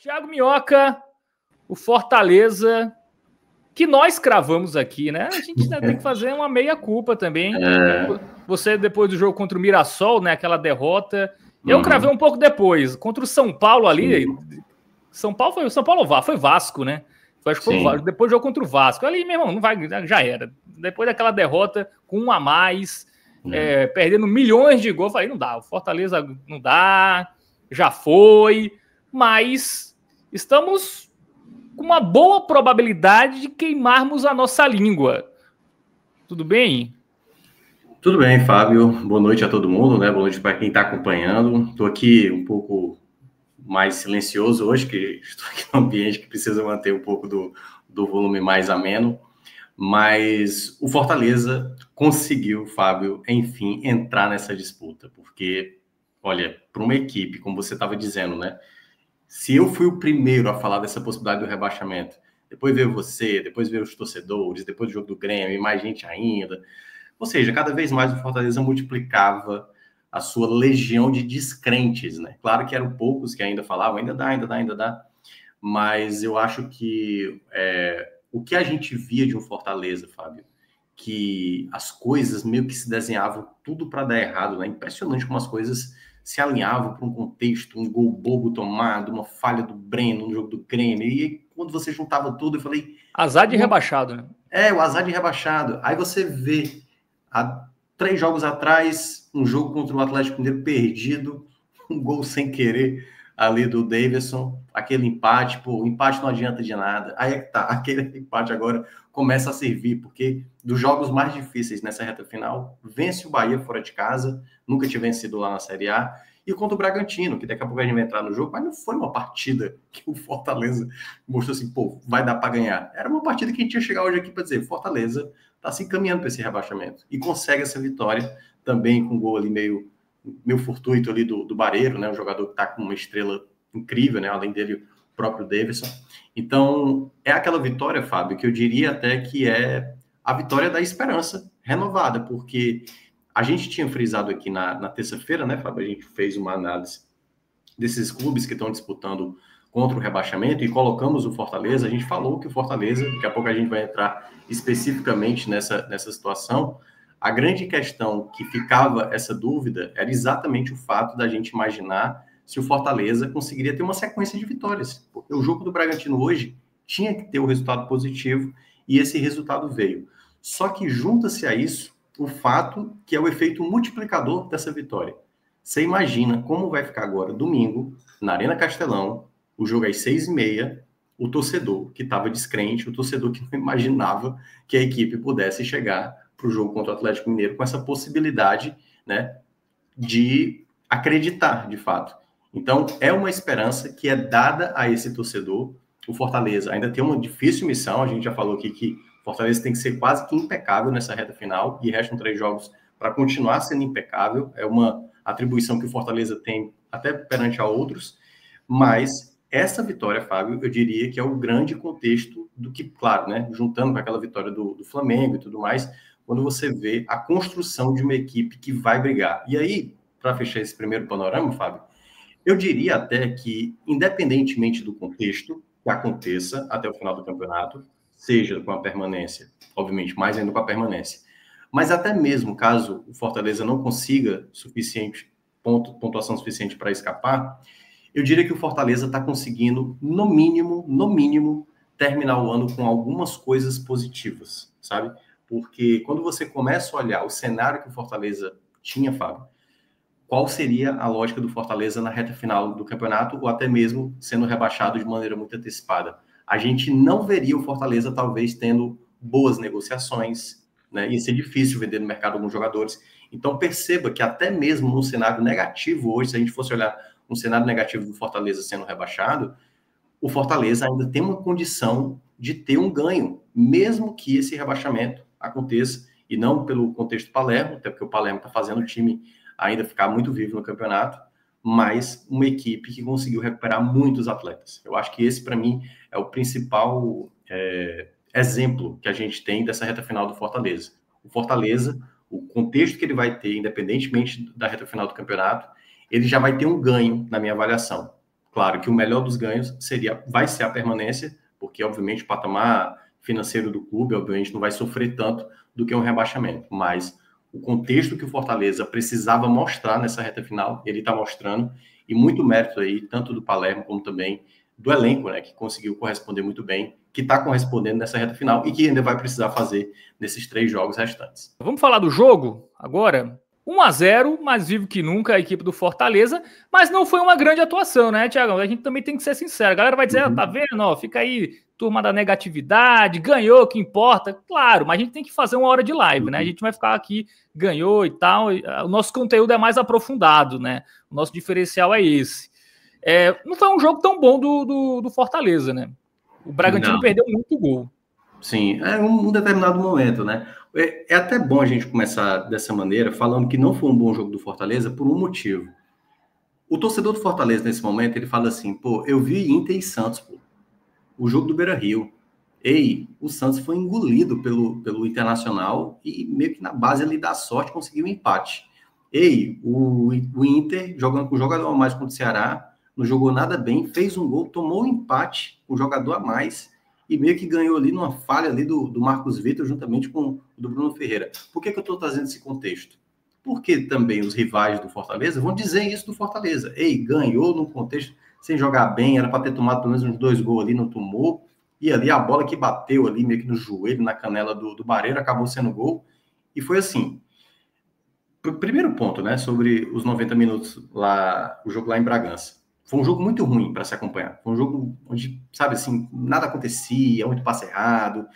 Thiago Minhoca, o Fortaleza, que nós cravamos aqui, né? A gente tem que fazer uma meia-culpa também. Você, depois do jogo contra o Mirassol, né? Aquela derrota. Eu cravei um pouco depois. Contra o São Paulo ali. Sim. São Paulo foi Vasco, né? Acho que foi o Vasco. Depois do jogo contra o Vasco. Ali, meu irmão, não vai, já era. Depois daquela derrota com um a mais, perdendo milhões de gols, falei, não dá. O Fortaleza não dá, já foi, mas estamos com uma boa probabilidade de queimarmos a nossa língua. Tudo bem? Tudo bem, Fábio. Boa noite a todo mundo, né? Boa noite para quem está acompanhando. Estou aqui um pouco mais silencioso hoje, que estou aqui num ambiente que precisa manter um pouco do volume mais ameno. Mas o Fortaleza conseguiu, Fábio, enfim, entrar nessa disputa. Porque, olha, para uma equipe, como você estava dizendo, né? Se eu fui o primeiro a falar dessa possibilidade do rebaixamento, depois veio você, depois veio os torcedores, depois do jogo do Grêmio, e mais gente ainda. Ou seja, cada vez mais o Fortaleza multiplicava a sua legião de descrentes, né? Claro que eram poucos que ainda falavam, ainda dá. Mas eu acho que o que a gente via de um Fortaleza, Fábio, que as coisas meio que se desenhavam tudo para dar errado, né? Impressionante como as coisas se alinhavam para um contexto, um gol bobo tomado, uma falha do Breno no jogo do Grêmio. E aí, quando você juntava tudo, eu falei... Azar de rebaixado, né? O azar de rebaixado. Aí você vê, há 3 jogos atrás, um jogo contra o Atlético Mineiro perdido, um gol sem querer ali do Davidson, aquele empate, o empate não adianta de nada. Aí é que tá, aquele empate agora começa a servir, porque dos jogos mais difíceis nessa reta final, vence o Bahia fora de casa, nunca tinha vencido lá na Série A, e contra o Bragantino, que daqui a pouco a gente vai entrar no jogo, mas não foi uma partida que o Fortaleza mostrou assim, vai dar para ganhar. Era uma partida que a gente ia chegar hoje aqui para dizer, Fortaleza está se encaminhando para esse rebaixamento, e consegue essa vitória também com um gol ali meio fortuito ali do Barreiro, né? Um jogador que está com uma estrela incrível, né? Além dele, o próprio Davidson. Então, é aquela vitória, Fábio, que eu diria até que é a vitória da esperança renovada, porque a gente tinha frisado aqui na terça-feira, né, Fábio? A gente fez uma análise desses clubes que estão disputando contra o rebaixamento e colocamos o Fortaleza. A gente falou que o Fortaleza, daqui a pouco a gente vai entrar especificamente nessa situação. A grande questão que ficava essa dúvida era exatamente o fato da gente imaginar se o Fortaleza conseguiria ter uma sequência de vitórias. Porque o jogo do Bragantino hoje tinha que ter o resultado positivo e esse resultado veio. Só que junta-se a isso o fato que é o efeito multiplicador dessa vitória. Você imagina como vai ficar agora, domingo, na Arena Castelão, o jogo às 6h30, o torcedor que estava descrente, o torcedor que não imaginava que a equipe pudesse chegar para o jogo contra o Atlético Mineiro com essa possibilidade, né, de acreditar, de fato. Então, é uma esperança que é dada a esse torcedor. O Fortaleza ainda tem uma difícil missão, a gente já falou aqui que o Fortaleza tem que ser quase que impecável nessa reta final, e restam 3 jogos para continuar sendo impecável. É uma atribuição que o Fortaleza tem até perante a outros, mas essa vitória, Fábio, eu diria que é o grande contexto do que, claro, né, juntando com aquela vitória do Flamengo e tudo mais, quando você vê a construção de uma equipe que vai brigar. E aí, para fechar esse primeiro panorama, Fábio, eu diria até que, independentemente do contexto que aconteça até o final do campeonato, seja com a permanência, obviamente, mais ainda com a permanência, mas até mesmo caso o Fortaleza não consiga pontuação suficiente para escapar, eu diria que o Fortaleza está conseguindo, no mínimo, terminar o ano com algumas coisas positivas, sabe? Porque quando você começa a olhar o cenário que o Fortaleza tinha, Fábio, qual seria a lógica do Fortaleza na reta final do campeonato, ou até mesmo sendo rebaixado de maneira muito antecipada? A gente não veria o Fortaleza, talvez, tendo boas negociações, né? Ia ser difícil vender no mercado alguns jogadores. Então, perceba que até mesmo num cenário negativo hoje, se a gente fosse olhar um cenário negativo do Fortaleza sendo rebaixado, o Fortaleza ainda tem uma condição de ter um ganho, mesmo que esse rebaixamento aconteça, e não pelo contexto Palermo, até porque o Palermo está fazendo o time ainda ficar muito vivo no campeonato, mas uma equipe que conseguiu recuperar muitos atletas. Eu acho que esse, para mim, é o principal exemplo que a gente tem dessa reta final do Fortaleza. O Fortaleza, o contexto que ele vai ter, independentemente da reta final do campeonato, ele já vai ter um ganho, na minha avaliação. Claro que o melhor dos ganhos vai ser a permanência, porque, obviamente, o patamar financeiro do clube, obviamente, não vai sofrer tanto do que um rebaixamento. Mas o contexto que o Fortaleza precisava mostrar nessa reta final, ele está mostrando, e muito mérito aí, tanto do Palermo como também do elenco, né, que conseguiu corresponder muito bem, que está correspondendo nessa reta final e que ainda vai precisar fazer nesses 3 jogos restantes. Vamos falar do jogo agora? 1-0, mais vivo que nunca a equipe do Fortaleza, mas não foi uma grande atuação, né, Thiagão? A gente também tem que ser sincero. A galera vai dizer, tá vendo, ó, fica aí, turma da negatividade, ganhou, que importa. Claro, mas a gente tem que fazer uma hora de live, né? A gente vai ficar aqui, ganhou e tal. O nosso conteúdo é mais aprofundado, né? O nosso diferencial é esse. Não foi um jogo tão bom do Fortaleza, né? O Bragantino perdeu muito gol. Sim, é um determinado momento, né? É até bom a gente começar dessa maneira, falando que não foi um bom jogo do Fortaleza por um motivo. O torcedor do Fortaleza, nesse momento, ele fala assim, pô, eu vi Inter e Santos, pô, o jogo do Beira-Rio. Ei, o Santos foi engolido pelo Internacional e meio que na base ali da sorte conseguiu um empate. Ei, o Inter, jogando com um jogador a mais contra o Ceará, não jogou nada bem, fez um gol, tomou um empate, um jogador a mais, e meio que ganhou ali numa falha ali do Marcos Vitor, juntamente com o do Bruno Ferreira. Por que eu estou trazendo esse contexto? Porque também os rivais do Fortaleza vão dizer isso do Fortaleza. Ei, ganhou num contexto sem jogar bem, era para ter tomado pelo menos uns 2 gols ali, não tomou. E ali a bola que bateu ali meio que no joelho, na canela do Barreiro, acabou sendo gol. E foi assim. Primeiro ponto, né, sobre os 90 minutos lá, o jogo lá em Bragança. Foi um jogo muito ruim para se acompanhar. Foi um jogo onde, sabe assim, nada acontecia, muito passe errado.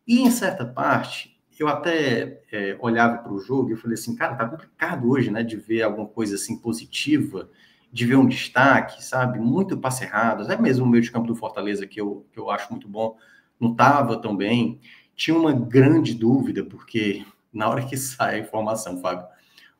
E em certa parte, eu até olhava para o jogo e eu falei assim, cara, tá complicado hoje, né, de ver alguma coisa assim positiva, de ver um destaque, sabe? Muito passe errado. Até mesmo o meio de campo do Fortaleza, que eu acho muito bom, não estava tão bem. Tinha uma grande dúvida, porque na hora que sai a informação, Fábio,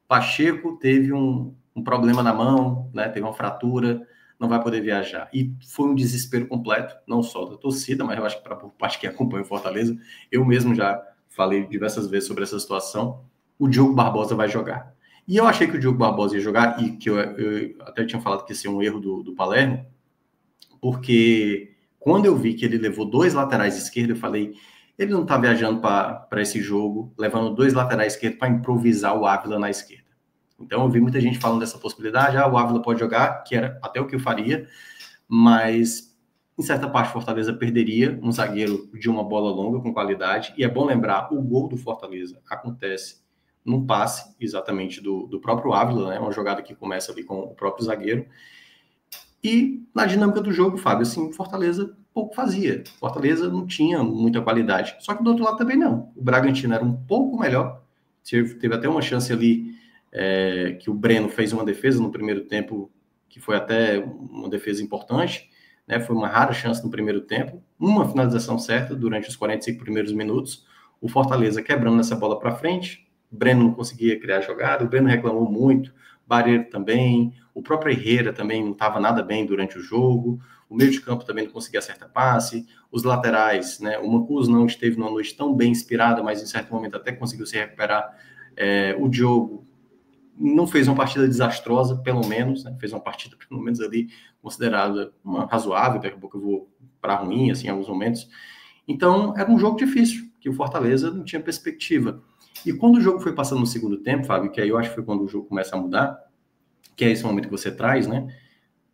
Pacheco teve um problema na mão, né? Teve uma fratura, não vai poder viajar. E foi um desespero completo, não só da torcida, mas eu acho que para por parte que acompanha o Fortaleza, eu mesmo já falei diversas vezes sobre essa situação. O Diogo Barbosa vai jogar. E eu achei que o Diogo Barbosa ia jogar, e que eu até tinha falado que ia ser um erro do Palermo, porque quando eu vi que ele levou 2 laterais esquerdos, eu falei, ele não está viajando para esse jogo, levando 2 laterais esquerdos para improvisar o Ávila na esquerda. Então eu vi muita gente falando dessa possibilidade, o Ávila pode jogar, que era até o que eu faria, mas em certa parte o Fortaleza perderia um zagueiro de uma bola longa com qualidade, e é bom lembrar, o gol do Fortaleza acontece num passe exatamente do próprio Ávila, né? Uma jogada que começa ali com o próprio zagueiro. E na dinâmica do jogo, Fábio, assim, Fortaleza pouco fazia. Fortaleza não tinha muita qualidade. Só que do outro lado também não. O Bragantino era um pouco melhor. Teve até uma chance ali que o Breno fez uma defesa no primeiro tempo, que foi até uma defesa importante, né? Foi uma rara chance no primeiro tempo. Uma finalização certa durante os 45 primeiros minutos. O Fortaleza quebrando essa bola para frente. O Breno não conseguia criar jogada. O Breno reclamou muito. Barreiro também, o próprio Herrera também não estava nada bem durante o jogo, o meio de campo também não conseguia acertar passe, os laterais, né, o Mancuso não esteve numa noite tão bem inspirada, mas em certo momento até conseguiu se recuperar. O Diogo não fez uma partida desastrosa, pelo menos, né, fez uma partida pelo menos ali considerada uma razoável, daqui a pouco eu vou para ruim, assim, em alguns momentos. Então, era um jogo difícil, que o Fortaleza não tinha perspectiva. E quando o jogo foi passando no segundo tempo, Fábio, que aí eu acho que foi quando o jogo começa a mudar, que é esse momento que você traz, né?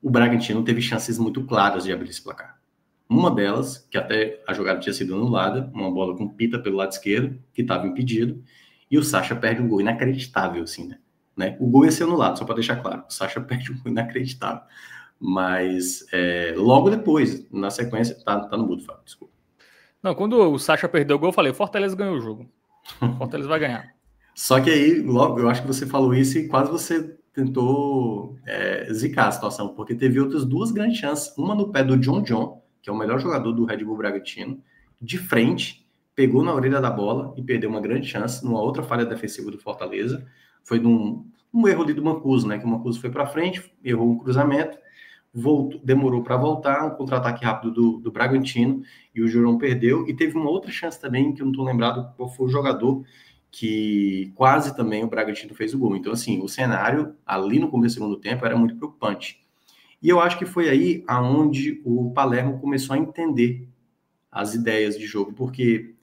O Bragantino teve chances muito claras de abrir esse placar. Uma delas, que até a jogada tinha sido anulada, uma bola com Pita pelo lado esquerdo, que estava impedido, e o Sacha perde um gol inacreditável, assim, né? O gol ia ser anulado, só para deixar claro. O Sacha perde um gol inacreditável. Mas logo depois, na sequência, tá no mudo, Fábio, desculpa. Não, quando o Sacha perdeu o gol, eu falei, o Fortaleza ganhou o jogo. O Fortaleza vai ganhar. Só que aí, logo, eu acho que você falou isso e quase você tentou zicar a situação, porque teve outras 2 grandes chances. Uma no pé do John, que é o melhor jogador do Red Bull Bragantino, de frente, pegou na orelha da bola e perdeu uma grande chance numa outra falha defensiva do Fortaleza. Foi um erro ali do Mancuso, né? Que o Mancuso foi para frente, errou um cruzamento, demorou para voltar, um contra-ataque rápido do Bragantino, e o Jurão perdeu. E teve uma outra chance também, que eu não estou lembrado qual foi o jogador, que quase também o Bragantino fez o gol. Então, assim, o cenário ali no começo do segundo tempo era muito preocupante. E eu acho que foi aí aonde o Palermo começou a entender as ideias de jogo, porque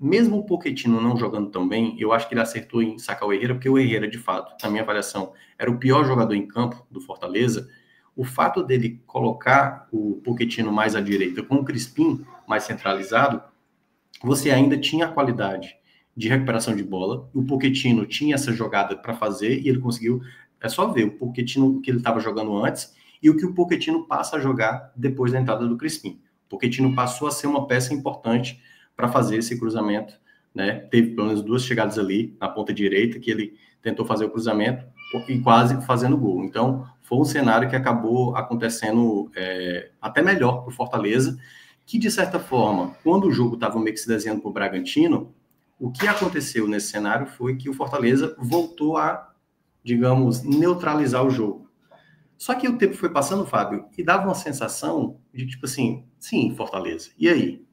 mesmo o Pochettino não jogando tão bem, eu acho que ele acertou em sacar o Herrera, porque o Herrera, de fato, na minha avaliação, era o pior jogador em campo do Fortaleza. O fato dele colocar o Pochettino mais à direita com o Crispim mais centralizado, você ainda tinha a qualidade de recuperação de bola. O Pochettino tinha essa jogada para fazer e ele conseguiu. É só ver o Pochettino que ele estava jogando antes e o que o Pochettino passa a jogar depois da entrada do Crispim. O Pochettino passou a ser uma peça importante para fazer esse cruzamento, né? Teve pelo menos 2 chegadas ali na ponta direita que ele tentou fazer o cruzamento e quase fazendo gol. Então, foi um cenário que acabou acontecendo até melhor para o Fortaleza, que, de certa forma, quando o jogo estava meio que se desenhando para o Bragantino, o que aconteceu nesse cenário foi que o Fortaleza voltou a, digamos, neutralizar o jogo. Só que o tempo foi passando, Fábio, e dava uma sensação de, tipo assim, sim, Fortaleza, e aí?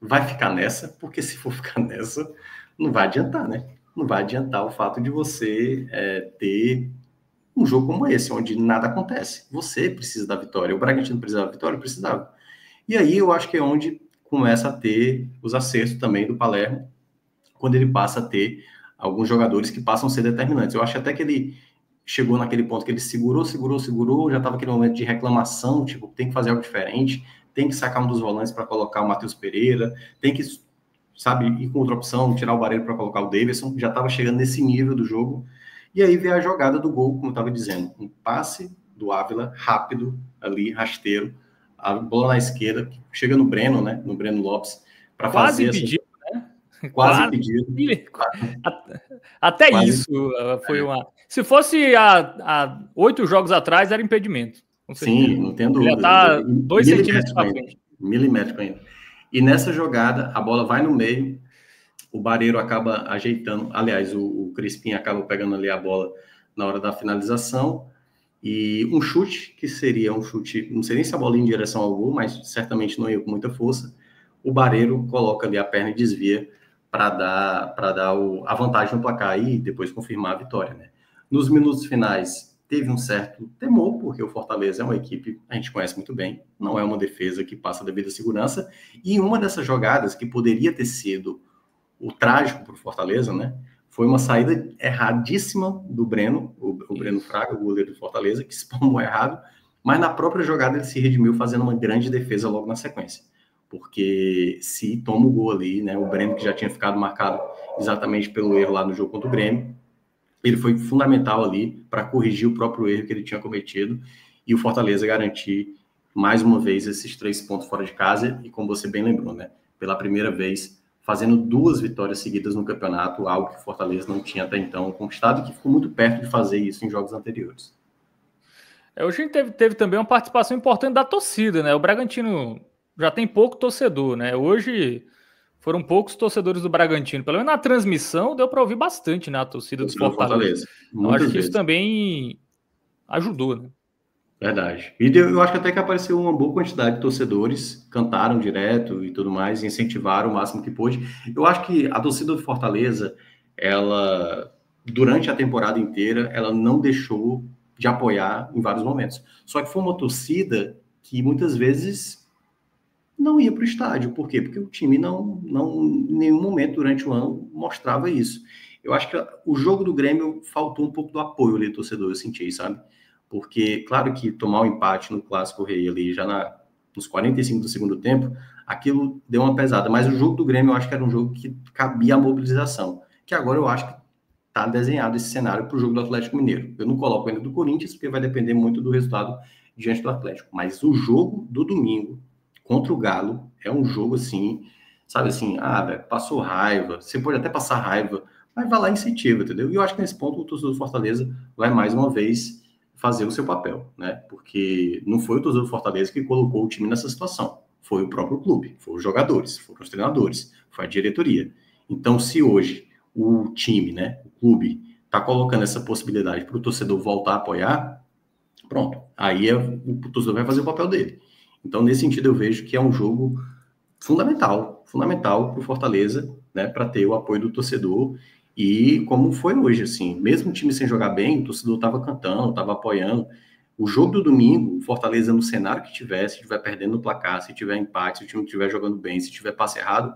Vai ficar nessa? Porque se for ficar nessa, não vai adiantar, né? Não vai adiantar o fato de você ter um jogo como esse, onde nada acontece. Você precisa da vitória. O Bragantino precisava da vitória? Precisava. E aí eu acho que é onde começa a ter os acertos também do Palermo, quando ele passa a ter alguns jogadores que passam a ser determinantes. Eu acho até que ele chegou naquele ponto que ele segurou, já estava aquele momento de reclamação, tipo, tem que fazer algo diferente, tem que sacar um dos volantes para colocar o Matheus Pereira, tem que, sabe, ir com outra opção, tirar o Barreiro para colocar o Davidson, já estava chegando nesse nível do jogo. E aí veio a jogada do gol, como eu estava dizendo, um passe do Ávila, rápido, ali, rasteiro, a bola na esquerda, chega no Breno, né, no Breno Lopes, para fazer pedido, né? Quase pedido. Até quase. Isso foi uma... Se fosse há 8 jogos atrás, era impedimento. Sim, não tem dúvida. Já está 2 centímetros para frente. Milimétrico ainda. E nessa jogada, a bola vai no meio, o Barreiro acaba ajeitando, aliás, o Crispim acaba pegando ali a bola na hora da finalização, e um chute, que seria um chute, não sei nem se a bola ia em direção ao gol, mas certamente não ia com muita força, o Barreiro coloca ali a perna e desvia para dar a vantagem no placar e depois confirmar a vitória, né? Nos minutos finais, teve um certo temor, porque o Fortaleza é uma equipe, a gente conhece muito bem, não é uma defesa que passa a devida segurança, e uma dessas jogadas que poderia ter sido o trágico para o Fortaleza, né? Foi uma saída erradíssima do Breno, o Breno Fraga, o goleiro do Fortaleza, que espalmou errado, mas na própria jogada ele se redimiu fazendo uma grande defesa logo na sequência. Porque se toma o gol ali, né? O Breno, que já tinha ficado marcado exatamente pelo erro lá no jogo contra o Grêmio, ele foi fundamental ali para corrigir o próprio erro que ele tinha cometido e o Fortaleza garantir mais uma vez esses 3 pontos fora de casa e, como você bem lembrou, né? Pela primeira vez, fazendo 2 vitórias seguidas no campeonato, algo que o Fortaleza não tinha até então conquistado e que ficou muito perto de fazer isso em jogos anteriores. Hoje a gente teve também uma participação importante da torcida, né? O Bragantino já tem pouco torcedor, né? Hoje foram poucos torcedores do Bragantino. Pelo menos na transmissão deu para ouvir bastante, né? A torcida do Fortaleza. Eu acho que isso também ajudou, né? Verdade. E eu acho que até que apareceu uma boa quantidade de torcedores, cantaram direto e tudo mais, incentivaram o máximo que pôde. Eu acho que a torcida do Fortaleza, ela, durante a temporada inteira, ela não deixou de apoiar em vários momentos. Só que foi uma torcida que muitas vezes não ia para o estádio. Por quê? Porque o time não, em nenhum momento durante o ano mostrava isso. Eu acho que o jogo do Grêmio faltou um pouco do apoio ali do torcedor, eu senti, sabe? Porque, claro que tomar um empate no Clássico Rei ali, já nos 45 do segundo tempo, aquilo deu uma pesada. Mas o jogo do Grêmio, eu acho que era um jogo que cabia a mobilização. Que agora eu acho que está desenhado esse cenário para o jogo do Atlético Mineiro. Eu não coloco ainda do Corinthians, porque vai depender muito do resultado diante do Atlético. Mas o jogo do domingo contra o Galo é um jogo assim, sabe assim, velho, passou raiva, você pode até passar raiva, mas vai lá e incentiva, entendeu? E eu acho que nesse ponto o torcedor do Fortaleza vai mais uma vez fazer o seu papel, né? Porque não foi o torcedor do Fortaleza que colocou o time nessa situação, foi o próprio clube, foram os jogadores, foram os treinadores, foi a diretoria. Então, se hoje o time, né, o clube, está colocando essa possibilidade para o torcedor voltar a apoiar, pronto, aí o torcedor vai fazer o papel dele. Então, nesse sentido, eu vejo que é um jogo fundamental para o Fortaleza, né, para ter o apoio do torcedor. E como foi hoje, assim, mesmo o time sem jogar bem, o torcedor estava cantando, estava apoiando. O jogo do domingo, o Fortaleza, no cenário que tiver, se estiver perdendo no placar, se tiver empate, se o time estiver jogando bem, se tiver passe errado,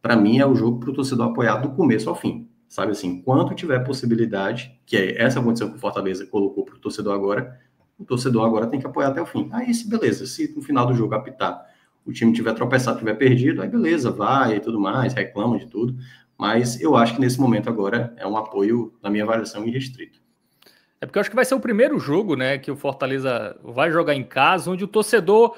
para mim é o jogo para o torcedor apoiar do começo ao fim. Sabe assim, quanto tiver possibilidade, que é essa condição que o Fortaleza colocou para o torcedor agora tem que apoiar até o fim. Aí, beleza, se no final do jogo apitar, o time tiver tropeçado, tiver perdido, aí beleza, vai e tudo mais, reclama de tudo. Mas eu acho que nesse momento agora é um apoio, na minha avaliação, irrestrito. É porque eu acho que vai ser o primeiro jogo, né, que o Fortaleza vai jogar em casa, onde o torcedor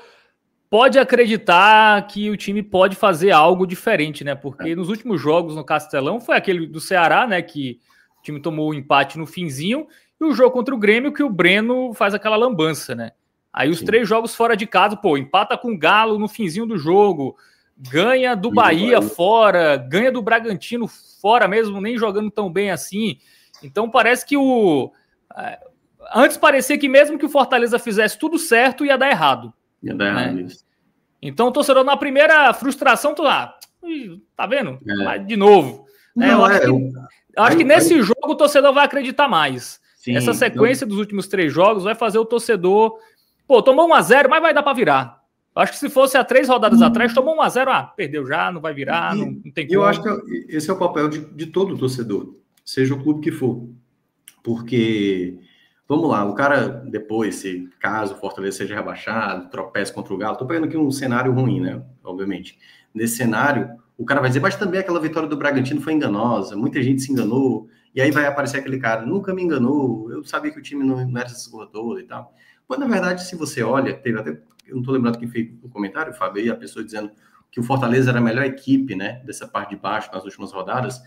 pode acreditar que o time pode fazer algo diferente, né? Porque nos últimos jogos no Castelão foi aquele do Ceará, né, que o time tomou o empate no finzinho, e o jogo contra o Grêmio que o Breno faz aquela lambança, né? Aí os 3 jogos fora de casa, pô, empata com o Galo no finzinho do jogo, ganha do Bahia fora, ganha do Bragantino fora mesmo, nem jogando tão bem assim. Então parece que antes parecia que mesmo que o Fortaleza fizesse tudo certo, ia dar errado. Ia dar errado isso. Então o torcedor, na primeira frustração, tá vendo? Mas de novo. Eu acho que nesse jogo o torcedor vai acreditar mais. Sim, essa sequência dos últimos 3 jogos vai fazer o torcedor... Pô, tomou 1-0, mas vai dar para virar. Acho que se fosse há 3 rodadas atrás, tomou 1-0, perdeu já, não vai virar, não tem como. Eu acho que esse é o papel de todo torcedor, seja o clube que for. Porque, vamos lá, o cara depois, se caso o Fortaleza seja rebaixado, tropeça contra o Galo, tô pegando aqui um cenário ruim, né, obviamente. Nesse cenário, o cara vai dizer, mas também aquela vitória do Bragantino foi enganosa, muita gente se enganou, e aí vai aparecer aquele cara, nunca me enganou, eu sabia que o time não era essa coisa toda e tal. Mas, na verdade, se você olha, teve até, eu não estou lembrando quem fez o comentário, o Fábio, a pessoa dizendo que o Fortaleza era a melhor equipe, né, dessa parte de baixo nas últimas rodadas.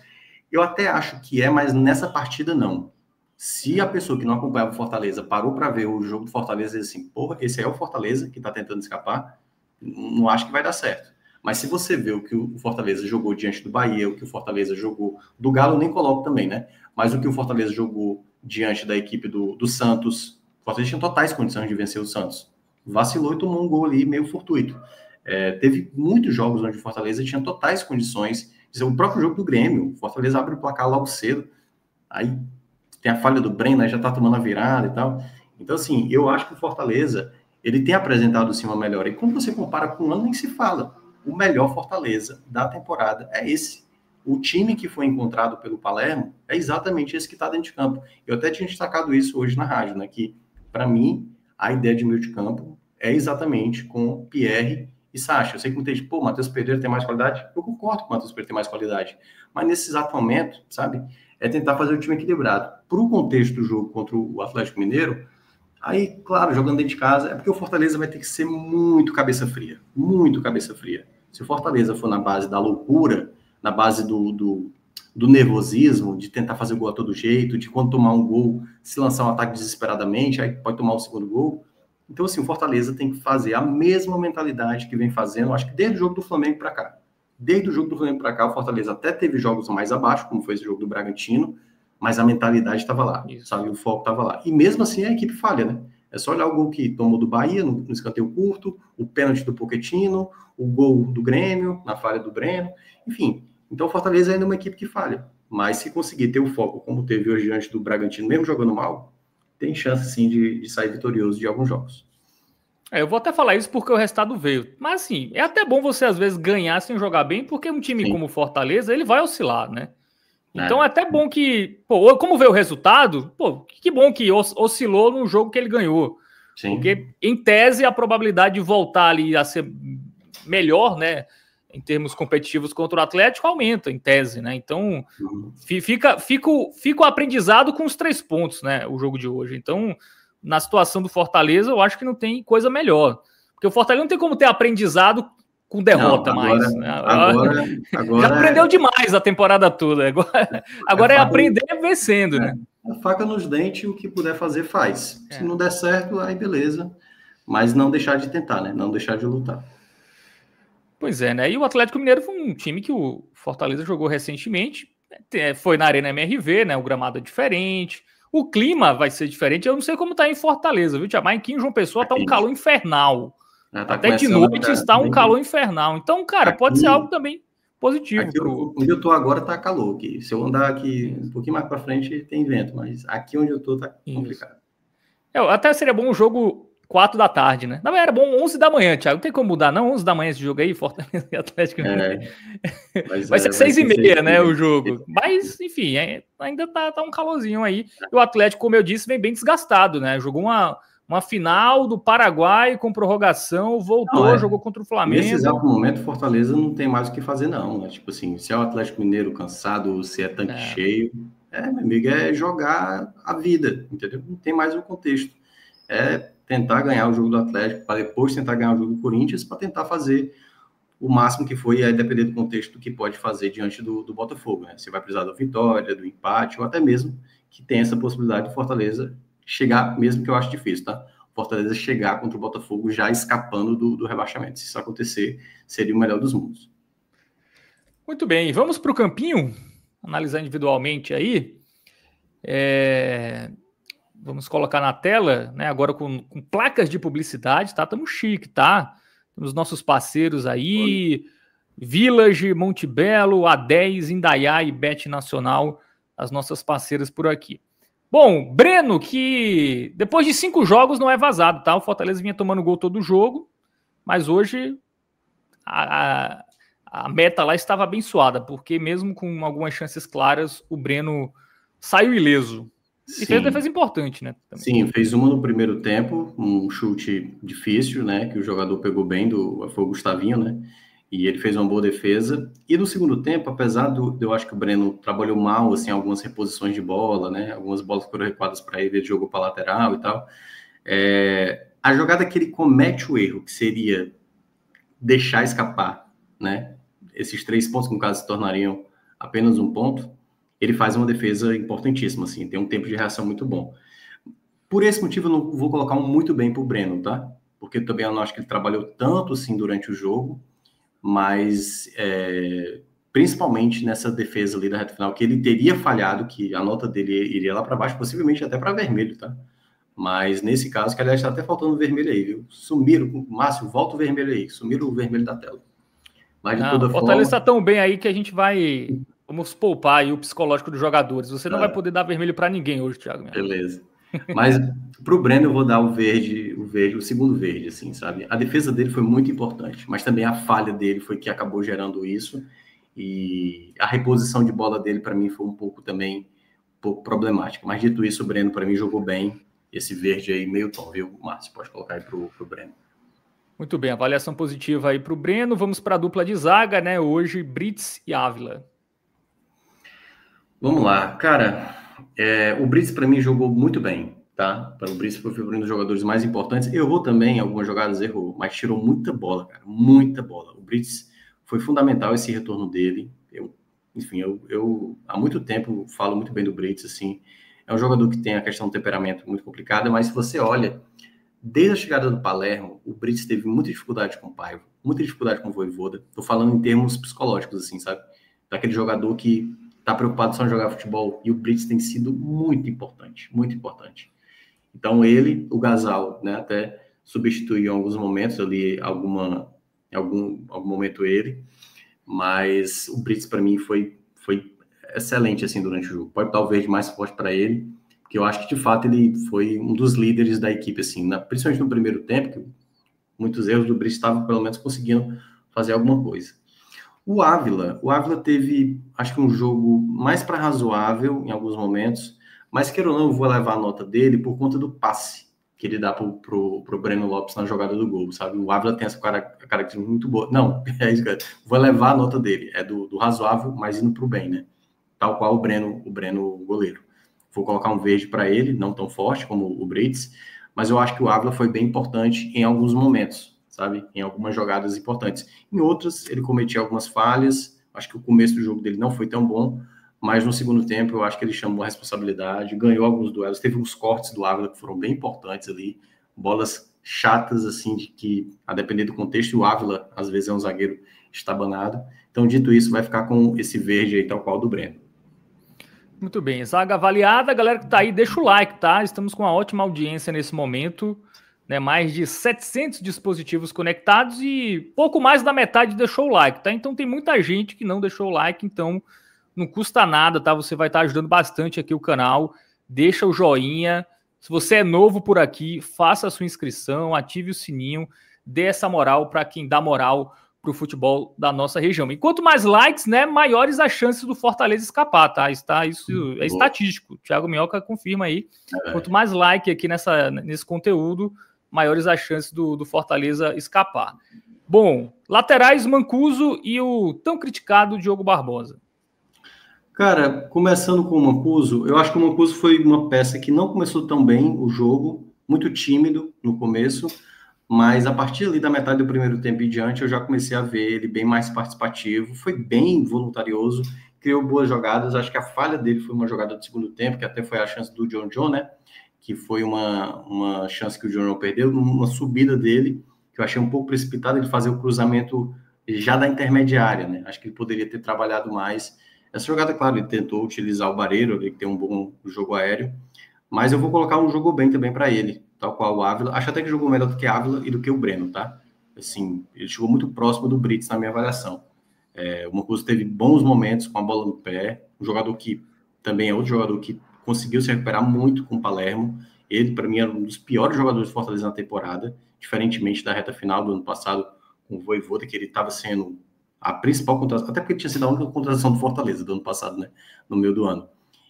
Eu até acho que mas nessa partida não. Se a pessoa que não acompanhava o Fortaleza parou para ver o jogo do Fortaleza e disse assim, porra, esse é o Fortaleza que está tentando escapar, não acho que vai dar certo. Mas se você vê o que o Fortaleza jogou diante do Bahia, o que o Fortaleza jogou do Galo, eu nem coloco também, né? Mas o que o Fortaleza jogou diante da equipe do Santos, o Fortaleza tinha totais condições de vencer o Santos. Vacilou e tomou um gol ali meio fortuito. Teve muitos jogos onde o Fortaleza tinha totais condições. O próprio jogo do Grêmio, o Fortaleza abre o placar logo cedo. Aí tem a falha do Breno, aí já tá tomando a virada e tal. Então, assim, eu acho que o Fortaleza, ele tem apresentado, sim, uma melhora. E quando você compara com um ano, nem se fala. O melhor Fortaleza da temporada é esse. O time que foi encontrado pelo Palermo é exatamente esse que está dentro de campo. Eu até tinha destacado isso hoje na rádio, né? Que, para mim, a ideia de meio de campo é exatamente com Pierre e Sacha. Eu sei que muita gente, o Matheus Pereira tem mais qualidade. Eu concordo que o Matheus Pereira tem mais qualidade. Mas nesse exato momento, sabe, é tentar fazer o time equilibrado. Para o contexto do jogo contra o Atlético Mineiro, aí, claro, jogando dentro de casa, é porque o Fortaleza vai ter que ser muito cabeça fria. Muito cabeça fria. Se o Fortaleza for na base da loucura, na base do nervosismo, de tentar fazer o gol a todo jeito, de quando tomar um gol, se lançar um ataque desesperadamente, aí pode tomar o segundo gol. Então, assim, o Fortaleza tem que fazer a mesma mentalidade que vem fazendo, acho que desde o jogo do Flamengo para cá. Desde o jogo do Flamengo para cá, o Fortaleza até teve jogos mais abaixo, como foi esse jogo do Bragantino, mas a mentalidade estava lá, sabe? O foco estava lá. E mesmo assim a equipe falha, né? É só olhar o gol que tomou do Bahia, no escanteio curto, o pênalti do Pochettino, o gol do Grêmio, na falha do Breno, enfim. Então o Fortaleza ainda é uma equipe que falha. Mas se conseguir ter o foco, como teve hoje diante do Bragantino, mesmo jogando mal, tem chance, sim, de sair vitorioso de alguns jogos. Eu vou até falar isso porque o resultado veio. Mas, assim, é até bom você, às vezes, ganhar sem jogar bem, porque um time como o Fortaleza, ele vai oscilar, né? Então é até bom que... Pô, como veio o resultado, pô, que bom que oscilou no jogo que ele ganhou. Sim. Porque, em tese, a probabilidade de voltar ali a ser melhor, né, em termos competitivos contra o Atlético, aumenta, em tese, né? Então, fica o aprendizado com os 3 pontos, né, o jogo de hoje. Então, na situação do Fortaleza, eu acho que não tem coisa melhor. Porque o Fortaleza não tem como ter aprendizado com derrota mais. Agora já aprendeu demais a temporada toda. Agora é aprender vencendo, né? A faca nos dentes, o que puder fazer, faz. Se não der certo, aí beleza. Mas não deixar de tentar, né? Não deixar de lutar. Pois é, né? E o Atlético Mineiro foi um time que o Fortaleza jogou recentemente. Foi na Arena MRV, né? O gramado é diferente. O clima vai ser diferente. Eu não sei como tá em Fortaleza, viu, Tiago? Mas aqui em João Pessoa tá um calor infernal. Tá até de noite está um calor infernal. Então, cara, pode ser algo também positivo. Aqui, onde eu tô agora tá calor. Aqui. Se eu andar aqui um pouquinho mais para frente, tem vento. Mas aqui onde eu tô tá complicado. Até seria bom um jogo 4 da tarde, né? Não, era bom 11 da manhã, Thiago. Não tem como mudar, não? 11 da manhã esse jogo aí, Fortaleza e Atlético. Vai ser 6h30, né, o jogo. Mas, enfim, ainda tá um calorzinho aí. E o Atlético, como eu disse, vem bem desgastado, né? Jogou uma final do Paraguai com prorrogação, voltou, jogou contra o Flamengo. Nesse exato momento, Fortaleza não tem mais o que fazer, não. Tipo assim, se é o Atlético Mineiro cansado, se é tanque cheio, meu amigo, é jogar a vida, entendeu? Não tem mais o contexto. É tentar ganhar o jogo do Atlético, para depois tentar ganhar o jogo do Corinthians, para tentar fazer o máximo que foi, aí depender do contexto que pode fazer diante do Botafogo, né? Você vai precisar da vitória, do empate, ou até mesmo que tem essa possibilidade de Fortaleza chegar, mesmo que eu acho difícil, tá? Fortaleza chegar contra o Botafogo já escapando do rebaixamento. Se isso acontecer, seria o melhor dos mundos. Muito bem, vamos para o campinho, analisar individualmente aí. Vamos colocar na tela, né? Agora com placas de publicidade, tá? Estamos chique, tá? Temos nossos parceiros aí, Village, Monte Belo, A10, Indaiá e Bet Nacional, as nossas parceiras por aqui. Bom, Breno, que depois de 5 jogos não é vazado, tá? O Fortaleza vinha tomando gol todo jogo, mas hoje a meta lá estava abençoada, porque mesmo com algumas chances claras, o Breno saiu ileso. E fez defesa importante, né? Também. Sim, fez uma no primeiro tempo, um chute difícil, né? Que o jogador pegou bem, foi o Gustavinho, né? E ele fez uma boa defesa. E no segundo tempo, apesar eu acho que o Breno trabalhou mal, assim, algumas reposições de bola, né? Algumas bolas foram recuadas para ele jogou para lateral e tal. A jogada que ele comete o erro, que seria deixar escapar, né? Esses 3 pontos, que no caso se tornariam apenas um ponto, ele faz uma defesa importantíssima, assim, tem um tempo de reação muito bom. Por esse motivo, eu não vou colocar um muito bem pro Breno, tá? Porque também eu não acho que ele trabalhou tanto, assim, durante o jogo, mas principalmente nessa defesa ali da reta final, que ele teria falhado, que a nota dele iria lá para baixo, possivelmente até para vermelho, tá? Mas nesse caso, que aliás está até faltando vermelho aí, viu? Sumiram, Márcio, volta o vermelho aí, sumiram o vermelho da tela. Mas de toda forma... O Fortaleza está tão bem aí que a gente vamos poupar aí o psicológico dos jogadores. Você não vai poder dar vermelho para ninguém hoje, Thiago. Beleza. Mas para o Breno eu vou dar o segundo verde, assim, sabe? A defesa dele foi muito importante, mas também a falha dele foi que acabou gerando isso. E a reposição de bola dele, para mim, foi um pouco problemática. Mas dito isso, o Breno, para mim, jogou bem. Esse verde aí, meio tom, viu, Márcio? Pode colocar aí pro Breno. Muito bem, avaliação positiva aí pro Breno. Vamos para a dupla de zaga, né? Hoje, Brits e Ávila. Vamos lá, cara. O Brits, para mim, jogou muito bem, tá? O Brits foi um dos jogadores mais importantes. Errou também, algumas jogadas errou, mas tirou muita bola, cara. Muita bola. O Brits foi fundamental esse retorno dele. Eu há muito tempo falo muito bem do Brits, assim. É um jogador que tem a questão do temperamento muito complicada, mas se você olha, desde a chegada do Palermo, o Brits teve muita dificuldade com o Paiva, muita dificuldade com o Vojvoda. Tô falando em termos psicológicos, assim, sabe? Daquele jogador que tá preocupado só em jogar futebol, e o Brits tem sido muito importante, muito importante. Então ele, o Gasal, né, até substituiu em alguns momentos ali, em algum momento ele, mas o Brits para mim foi excelente assim durante o jogo. Pode dar o verde mais forte para ele, porque eu acho que de fato ele foi um dos líderes da equipe, assim, principalmente no primeiro tempo, que muitos erros do Brits estavam pelo menos conseguindo fazer alguma coisa. O Ávila teve, acho que um jogo mais para razoável em alguns momentos, mas queira ou não, eu vou levar a nota dele por conta do passe que ele dá pro Breno Lopes na jogada do gol, sabe? O Ávila tem essa característica muito boa. Não, é isso, cara. Vou levar a nota dele. É do razoável, mas indo pro bem, né? Tal qual o Breno goleiro. Vou colocar um verde para ele, não tão forte como o Brits, mas eu acho que o Ávila foi bem importante em alguns momentos, sabe? Em algumas jogadas importantes. Em outras, ele cometia algumas falhas. Acho que o começo do jogo dele não foi tão bom, mas no segundo tempo eu acho que ele chamou a responsabilidade, ganhou alguns duelos, teve uns cortes do Ávila que foram bem importantes ali, bolas chatas, assim, de que, a depender do contexto, o Ávila, às vezes, é um zagueiro estabanado. Então, dito isso, vai ficar com esse verde aí, tal qual do Breno. Muito bem, zaga avaliada, galera que tá aí, deixa o like, tá? Estamos com uma ótima audiência nesse momento, né? Mais de 700 dispositivos conectados e pouco mais da metade deixou o like, tá? Então tem muita gente que não deixou o like, então não custa nada, tá? Você vai estar ajudando bastante aqui o canal. Deixa o joinha, Se você é novo por aqui, faça a sua inscrição, ative o sininho, dê essa moral para quem dá moral para o futebol da nossa região. E quanto mais likes, né, maiores as chances do Fortaleza escapar, tá? Isso é estatístico. O Thiago Minhoca confirma aí. Quanto mais like aqui nesse conteúdo, maiores as chances do Fortaleza escapar. Bom, laterais Mancuso e o tão criticado Diogo Barbosa. Cara, começando com o Mancuso, eu acho que o Mancuso foi uma peça que não começou tão bem o jogo, muito tímido no começo, mas a partir ali da metade do primeiro tempo em diante, eu já comecei a ver ele bem mais participativo, foi bem voluntarioso, criou boas jogadas. Acho que a falha dele foi uma jogada do segundo tempo, que até foi a chance do John, né? Que foi uma chance que o John perdeu, numa subida dele, que eu achei um pouco precipitado, ele fazer o cruzamento já da intermediária, né? Acho que ele poderia ter trabalhado mais. Essa jogada, claro, ele tentou utilizar o Barreiro, ele tem um bom jogo aéreo, mas eu vou colocar um jogo bem também para ele, tal qual o Ávila. Acho até que jogou melhor do que Ávila e do que o Breno, tá? Assim, ele chegou muito próximo do Brits na minha avaliação. O Mancuso teve bons momentos com a bola no pé, um jogador que também é outro jogador que conseguiu se recuperar muito com o Palermo. Ele, para mim, era um dos piores jogadores do Fortaleza na temporada, diferentemente da reta final do ano passado, com o Vojvoda, que ele estava sendo a principal contratação, até porque tinha sido a única contratação do Fortaleza do ano passado, né? No meio do ano.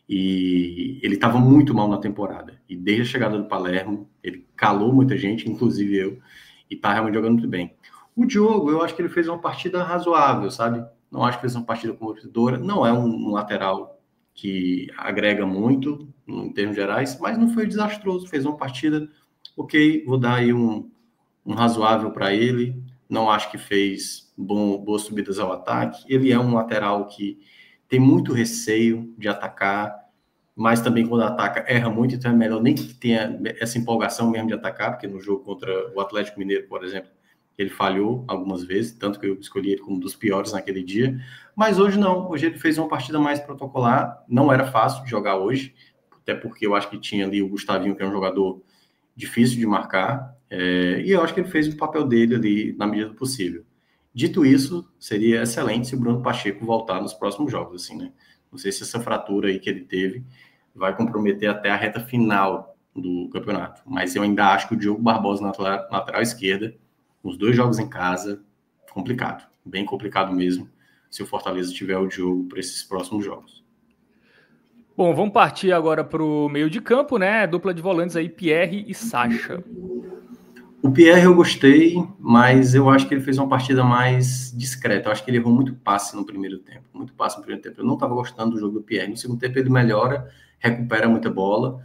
E ele estava muito mal na temporada. E desde a chegada do Palermo, ele calou muita gente, inclusive eu, e está realmente jogando muito bem. O Diogo, eu acho que ele fez uma partida razoável, sabe? Não acho que fez uma partida convertedora. Não é um lateral que agrega muito, em termos gerais, mas não foi desastroso. Fez uma partida ok, vou dar aí um razoável para ele. Não acho que fez boas subidas ao ataque. Ele é um lateral que tem muito receio de atacar, mas também quando ataca erra muito, então é melhor nem que tenha essa empolgação mesmo de atacar, porque no jogo contra o Atlético Mineiro, por exemplo, ele falhou algumas vezes, tanto que eu escolhi ele como um dos piores naquele dia, mas hoje não. Hoje ele fez uma partida mais protocolar, não era fácil de jogar hoje, até porque eu acho que tinha ali o Gustavinho, que é um jogador difícil de marcar, e eu acho que ele fez o papel dele ali na medida do possível. Dito isso, seria excelente se o Bruno Pacheco voltar nos próximos jogos, assim, né? Não sei se essa fratura aí que ele teve vai comprometer até a reta final do campeonato, mas eu ainda acho que o Diogo Barbosa na lateral esquerda, os 2 jogos em casa, complicado, bem complicado mesmo, se o Fortaleza tiver o Diogo para esses próximos jogos. Bom, vamos partir agora para o meio de campo, né? Dupla de volantes aí, Pierre e Sacha. O Pierre eu gostei, mas eu acho que ele fez uma partida mais discreta. Eu acho que ele errou muito passe no primeiro tempo. Muito passe no primeiro tempo. Eu não estava gostando do jogo do Pierre. No segundo tempo ele melhora, recupera muita bola.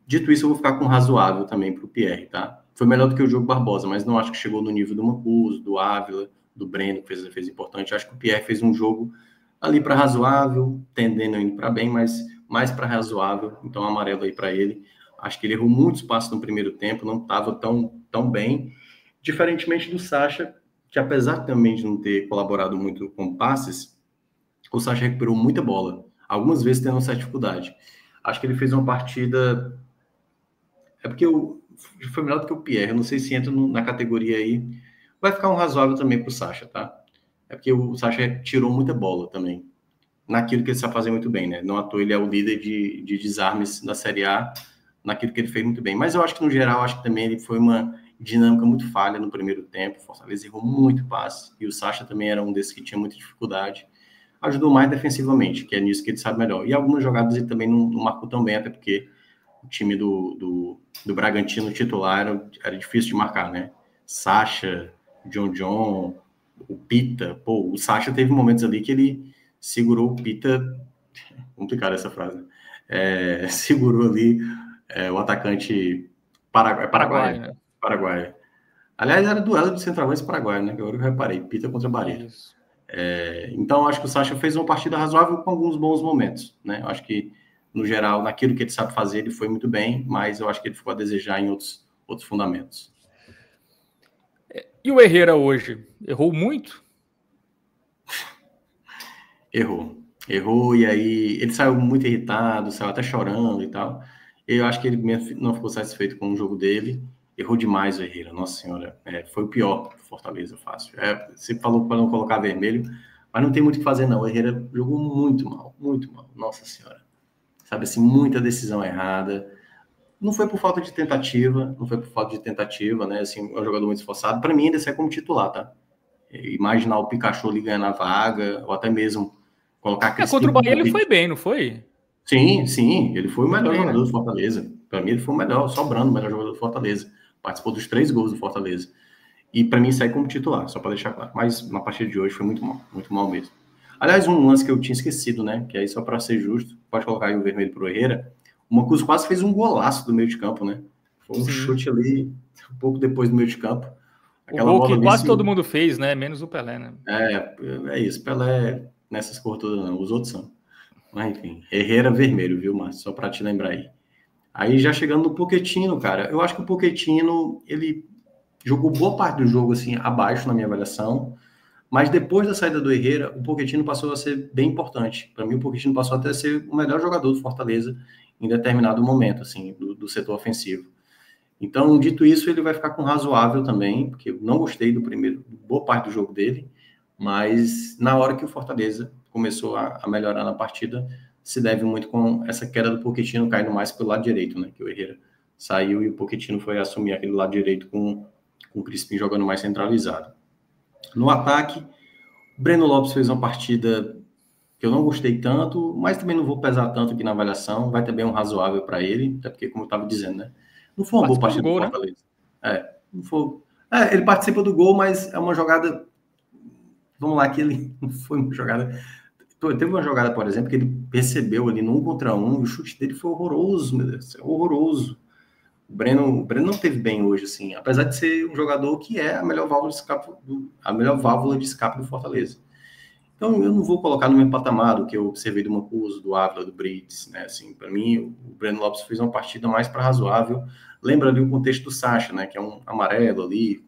Dito isso, eu vou ficar com razoável também para o Pierre, tá? Foi melhor do que o Diogo Barbosa, mas não acho que chegou no nível do Mancuso, do Ávila, do Breno, que fez a defesa importante. Eu acho que o Pierre fez um jogo ali para razoável, tendendo a ir para bem, mas mais para razoável. Então, amarelo aí para ele. Acho que ele errou muitos passos no primeiro tempo, não estava tão bem. Diferentemente do Sacha, que apesar também de não ter colaborado muito com passes, o Sacha recuperou muita bola. Algumas vezes tendo certa dificuldade. Acho que ele fez uma partida... É porque foi melhor do que o Pierre. Eu não sei se entra na categoria aí. Vai ficar um razoável também para o Sacha, tá? É porque o Sacha tirou muita bola também. Naquilo que ele sabe fazer muito bem, né? Não à toa ele é o líder de desarmes da Série A, naquilo que ele fez muito bem. Mas eu acho que, no geral, acho que também ele foi uma dinâmica muito falha no primeiro tempo. O Fortaleza errou muito passe. E o Sacha também era um desses que tinha muita dificuldade. Ajudou mais defensivamente, que é nisso que ele sabe melhor. E algumas jogadas ele também não marcou tão bem, até porque o time do Bragantino titular era difícil de marcar, né? Sacha, John, o Pita. Pô, o Sacha teve momentos ali que ele segurou o Pita... Complicada essa frase. Segurou ali o atacante paraguaio. Né? Paraguaio. Aliás, era duelo de centroavantes paraguaio, né? Agora eu reparei. Pita contra Barreira. Então, acho que o Sacha fez uma partida razoável com alguns bons momentos, né? Eu acho que, no geral, naquilo que ele sabe fazer, ele foi muito bem, mas eu acho que ele ficou a desejar em outros fundamentos. E o Herrera hoje? Errou muito? Errou, e aí ele saiu muito irritado, saiu até chorando e tal. Eu acho que ele não ficou satisfeito com o jogo dele. Errou demais o Herrera, nossa senhora. Foi o pior do Fortaleza, fácil. Você falou para não colocar vermelho, mas não tem muito o que fazer, não. O Herrera jogou muito mal, nossa senhora. Sabe assim, muita decisão errada. não foi por falta de tentativa, né? Assim, é um jogador muito esforçado. Para mim, ainda sai como titular, tá? Imaginar o Pikachu ali ganhando a vaga, ou até mesmo colocar Contra o Bahia ele foi bem, não foi? Sim, ele foi o melhor jogador do Fortaleza. Para mim, ele foi o melhor, sobrando o melhor jogador do Fortaleza. Participou dos 3 gols do Fortaleza. E para mim sai como titular, só para deixar claro. Mas na partida de hoje foi muito mal mesmo. Aliás, um lance que eu tinha esquecido, né? Que aí, só para ser justo, pode colocar aí o vermelho pro Herrera. O Mancuso quase fez um golaço do meio de campo, né? Foi um chute ali, um pouco depois do meio de campo. Aquela o gol bola que quase todo mundo fez, né? Menos o Pelé, né? É isso. Pelé, nessas cores todas não. Os outros são. Mas, enfim, Herrera vermelho, viu, Márcio? Só para te lembrar aí. Aí, já chegando no Pochettino, cara. Eu acho que o Pochettino, ele jogou boa parte do jogo, assim, abaixo na minha avaliação. Mas depois da saída do Herrera, o Pochettino passou a ser bem importante. Para mim, o Pochettino passou até a ser o melhor jogador do Fortaleza em determinado momento, assim, do setor ofensivo. Então, dito isso, ele vai ficar com razoável também, porque eu não gostei boa parte do jogo dele, mas na hora que o Fortaleza começou a melhorar na partida, se deve muito com essa queda do Pochettino caindo mais pelo lado direito, né? Que o Herrera saiu e o Pochettino foi assumir aquele lado direito com o Crispim jogando mais centralizado. No ataque, o Breno Lopes fez uma partida que eu não gostei tanto, mas também não vou pesar tanto aqui na avaliação, vai ter bem um razoável para ele, até porque, como eu estava dizendo, né? Não foi uma boa partida do Fortaleza. Né? Não foi... ele participa do gol, mas é uma jogada... Vamos lá, que ele não foi uma jogada... Teve uma jogada, por exemplo, que ele percebeu ali no 1 contra 1, e o chute dele foi horroroso, meu Deus, horroroso. O Breno não teve bem hoje, assim, apesar de ser um jogador que é a melhor válvula de escape do Fortaleza. Então, eu não vou colocar no mesmo patamar do que eu observei do Mancuso, do Ávila, do Brits, né? Assim, para mim, o Breno Lopes fez uma partida mais para razoável. Lembra ali o contexto do Sacha, né? Que é um amarelo ali,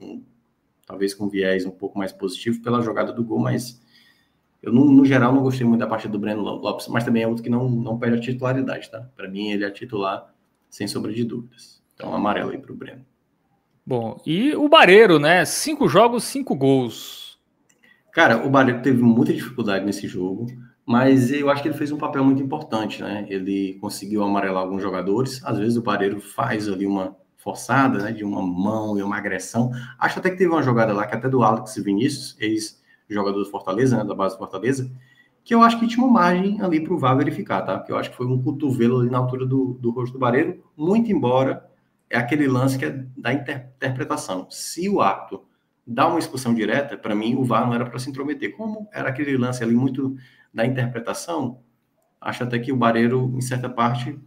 talvez com viés um pouco mais positivo pela jogada do gol, mas eu, no geral, não gostei muito da partida do Breno Lopes, mas também é outro que não perde a titularidade, tá? Para mim, ele é titular, sem sombra de dúvidas. Então, amarelo aí para o Breno. Bom, e o Barreiro, né? 5 jogos, 5 gols. Cara, o Barreiro teve muita dificuldade nesse jogo, mas eu acho que ele fez um papel muito importante, né? Ele conseguiu amarelar alguns jogadores. Às vezes o Barreiro faz ali uma forçada, né? De uma mão e uma agressão. Acho até que teve uma jogada lá, que até do Alex Vinícius, ex-jogador do Fortaleza, né? Da base do Fortaleza, que eu acho que tinha uma margem ali para o VAR verificar, tá? Porque eu acho que foi um cotovelo ali na altura do rosto do Barreiro, muito embora é aquele lance que é da interpretação. Se o árbitro dá uma expulsão direta, para mim, o VAR não era para se intrometer. Como era aquele lance ali muito da interpretação, acho até que o Barreiro, em certa parte,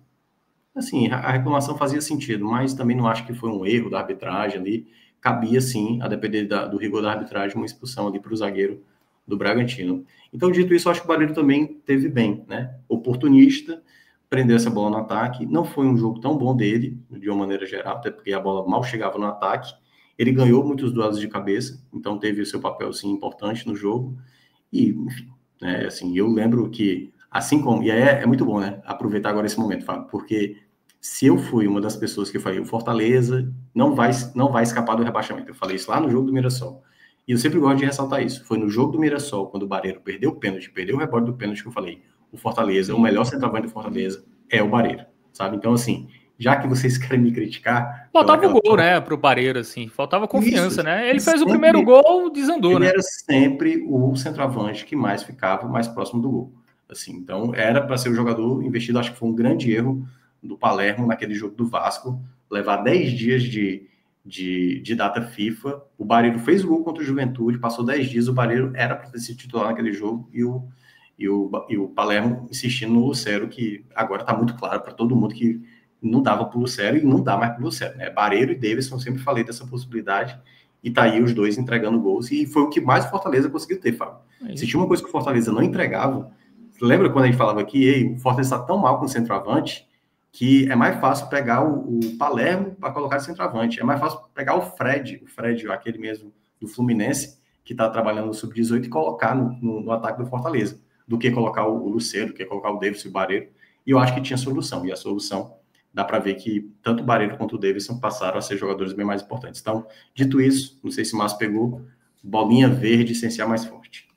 assim, a reclamação fazia sentido, mas também não acho que foi um erro da arbitragem ali. Cabia, sim, a depender do rigor da arbitragem, uma expulsão ali para o zagueiro do Bragantino. Então, dito isso, acho que o Barreiro também teve bem, né? Oportunista, prendeu essa bola no ataque. Não foi um jogo tão bom dele, de uma maneira geral, até porque a bola mal chegava no ataque. Ele ganhou muitos duelos de cabeça, então teve o seu papel, sim, importante no jogo. E, enfim, né, assim, eu lembro que, assim como... E aí é muito bom, né? Aproveitar agora esse momento, Fábio, porque se eu fui uma das pessoas que falei, o Fortaleza não vai escapar do rebaixamento. Eu falei isso lá no jogo do Mirassol. E eu sempre gosto de ressaltar isso. Foi no jogo do Mirassol, quando o Barreiro perdeu o pênalti, perdeu o rebote do pênalti, que eu falei, o Fortaleza, o melhor centroavante do Fortaleza é o Barreiro, sabe? Então, assim, já que vocês querem me criticar... Faltava o gol, né, pro Barreiro, assim. Faltava confiança, né? Ele fez sempre, o primeiro gol, desandou, ele né? era sempre o centroavante que mais ficava mais próximo do gol. Assim, então, era para ser o jogador investido. Acho que foi um grande erro do Palermo naquele jogo do Vasco, levar 10 dias de data FIFA. O Barreiro fez o gol contra o Juventude, passou 10 dias, o Barreiro era para ter sido titular naquele jogo, e o Palermo insistindo no Lucero, que agora está muito claro para todo mundo que não dava para o Lucero e não dá mais para o Lucero, né? Barreiro e Davidson, sempre falei dessa possibilidade, e tá aí os dois entregando gols, e foi o que mais o Fortaleza conseguiu ter, Fábio. Se tinha uma coisa que o Fortaleza não entregava, lembra quando a gente falava aqui, o Fortaleza está tão mal com o centroavante, que é mais fácil pegar o Palermo para colocar de centroavante, é mais fácil pegar o Fred, aquele mesmo do Fluminense, que está trabalhando no Sub-18, e colocar no ataque do Fortaleza, do que colocar o Lucero, do que colocar o Davidson e o Barreiro, e eu acho que tinha solução, e a solução dá para ver que tanto o Barreiro quanto o Davidson passaram a ser jogadores bem mais importantes. Então, dito isso, não sei se o Márcio pegou, bolinha verde, essencial mais forte.